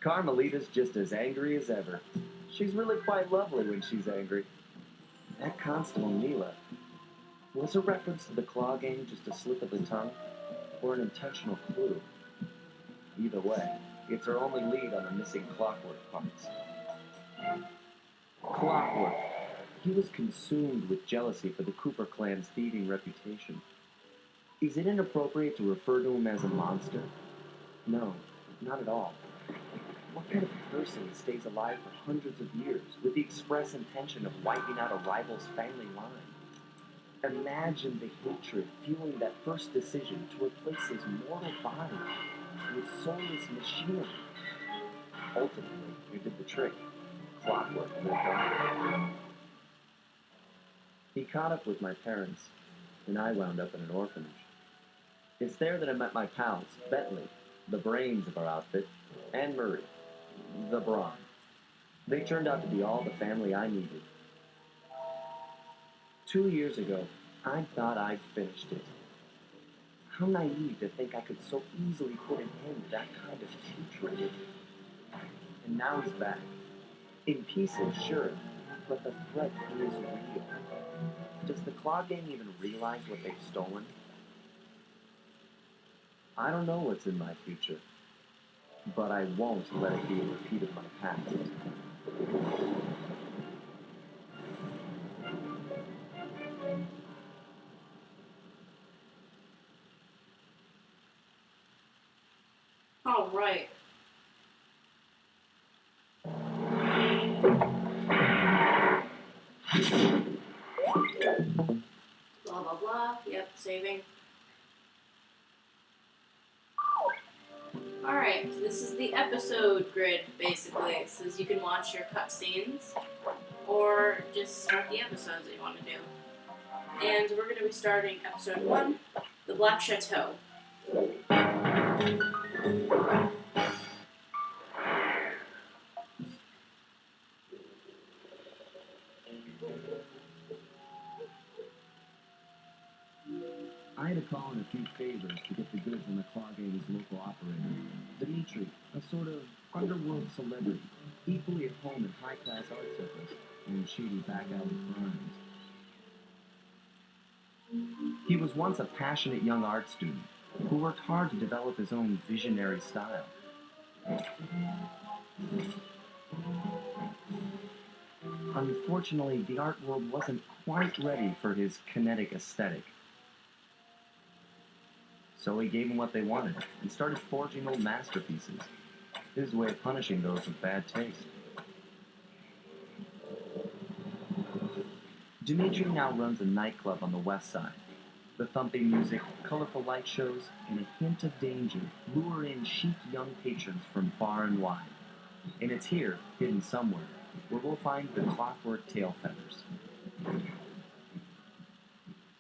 Carmelita's just as angry as ever. She's really quite lovely when she's angry. That Constable Mila, was a reference to the claw game just a slip of the tongue, or an intentional clue? Either way, it's our only lead on the missing Clockwork parts. Clockwork. He was consumed with jealousy for the Cooper clan's thieving reputation. Is it inappropriate to refer to him as a monster? No, not at all. What kind of person stays alive for hundreds of years with the express intention of wiping out a rival's family line? Imagine the hatred fueling that first decision to replace his mortal body with soulless machinery. Ultimately, it did the trick. Clockwork lived on. He caught up with my parents, and I wound up in an orphanage. It's there that I met my pals, Bentley, the brains of our outfit, and Murray, the brawn. They turned out to be all the family I needed. 2 years ago, I thought I'd finished it. How naive to think I could so easily put an end to that kind of hatred. And now he's back. In pieces, sure, but the threat is real. Does the Claw Gang even realize what they've stolen? I don't know what's in my future, but I won't let it be a repeat of my past. All right. Blah, blah, blah. Yep, saving. Alright, so this is the episode grid, basically. It says you can watch your cutscenes, or just start the episodes that you want to do. And we're going to be starting episode 1, The Black Chateau. I had to call in a few favors to get the goods on the Claw Gang's local operator, Dimitri, a sort of underworld celebrity, equally at home in high-class art circles and shady back-alley crimes. He was once a passionate young art student who worked hard to develop his own visionary style. Unfortunately, the art world wasn't quite ready for his kinetic aesthetic. So he gave them what they wanted and started forging old masterpieces. His way of punishing those with bad taste. Dimitri now runs a nightclub on the west side. The thumping music, colorful light shows, and a hint of danger lure in chic young patrons from far and wide. And it's here, hidden somewhere, where we'll find the Clockwork tail feathers.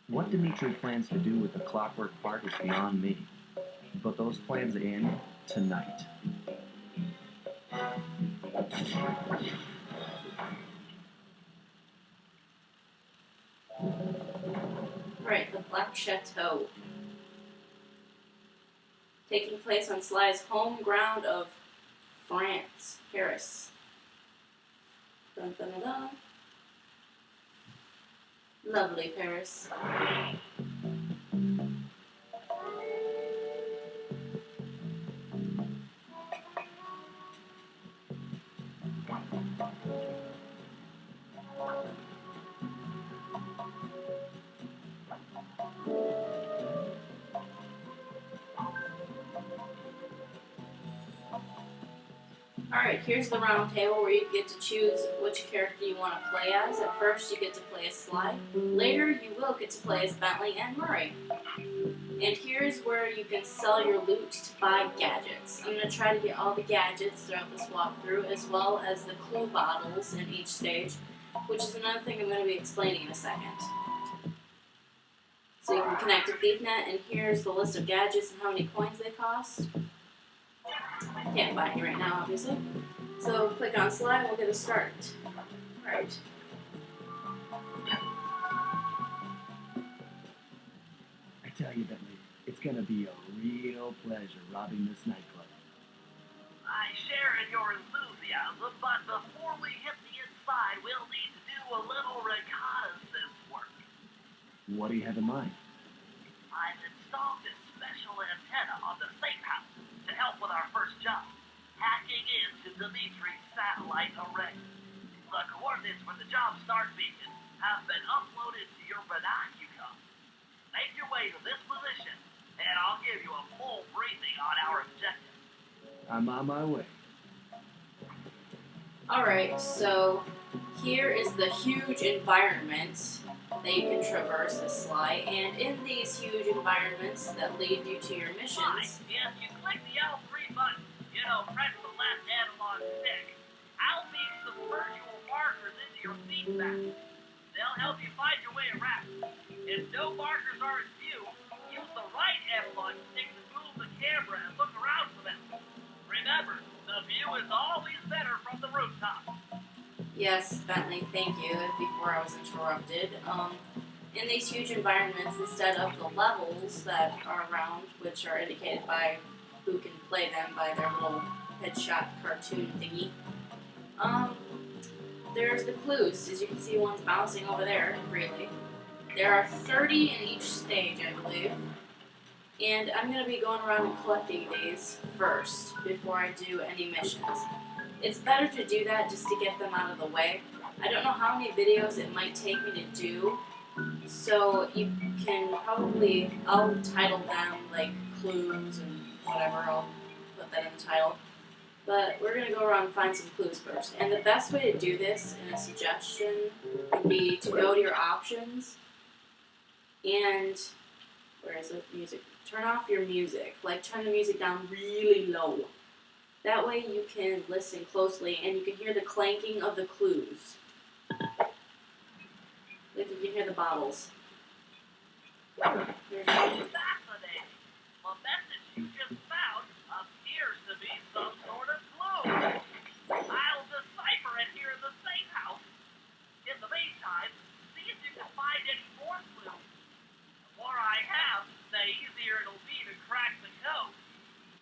What Dimitri plans to do with the Clockwork part is beyond me, but those plans end tonight. Right, The Black Chateau. Taking place on Sly's home ground of France, Paris. Dun, dun, dun, dun. Lovely Paris. Alright, here's the round table where you get to choose which character you want to play as. At first, you get to play as Sly. Later, you will get to play as Bentley and Murray. And here's where you can sell your loot to buy gadgets. I'm going to try to get all the gadgets throughout this walkthrough, as well as the clue bottles in each stage, which is another thing I'm going to be explaining in a second. So you can connect to ThiefNet, and here's the list of gadgets and how many coins they cost. Can't buy any right now, obviously. So click on Sly and we'll get a start. Alright. I tell you, Bentley, it's gonna be a real pleasure robbing this nightclub. I share in your but before we hit the inside, we'll need to do a little reconnaissance work. What do you have in mind? I've installed this special antenna on the safe house to help with our first job, hacking into Dimitri's satellite array. The coordinates for the job start beacon have been uploaded to your binocular. Make your way to this position, and I'll give you a full briefing on our objective. I'm on my way. Alright, so here is the huge environment that you can traverse this Sly, and in these huge environments that lead you to your Fine. missions, If you click the L3 button, press the left analog stick, I'll feed some virtual markers into your feedback. They'll help you find your way around. If no markers are in view, use the right analog stick to move the camera and look around for them. Remember, the view is always better from the rooftop. yes, Bentley, thank you, before I was interrupted. In these huge environments, instead of the levels that are around, which are indicated by who can play them by their little headshot cartoon thingy, there's the clues. As you can see, one's bouncing over there freely. There are 30 in each stage, I believe. And I'm going to be going around and collecting these first before I do any missions. It's better to do that just to get them out of the way. I don't know how many videos it might take me to do, so you can probably, I'll title them like clues and whatever, I'll put that in the title. But we're going to go around and find some clues first. And the best way to do this, in a suggestion, would be to go to your options and, where is it, music? Turn off your music. Like, turn the music down really low. That way you can listen closely and you can hear the clanking of the clues. Like you can hear the bottles. There's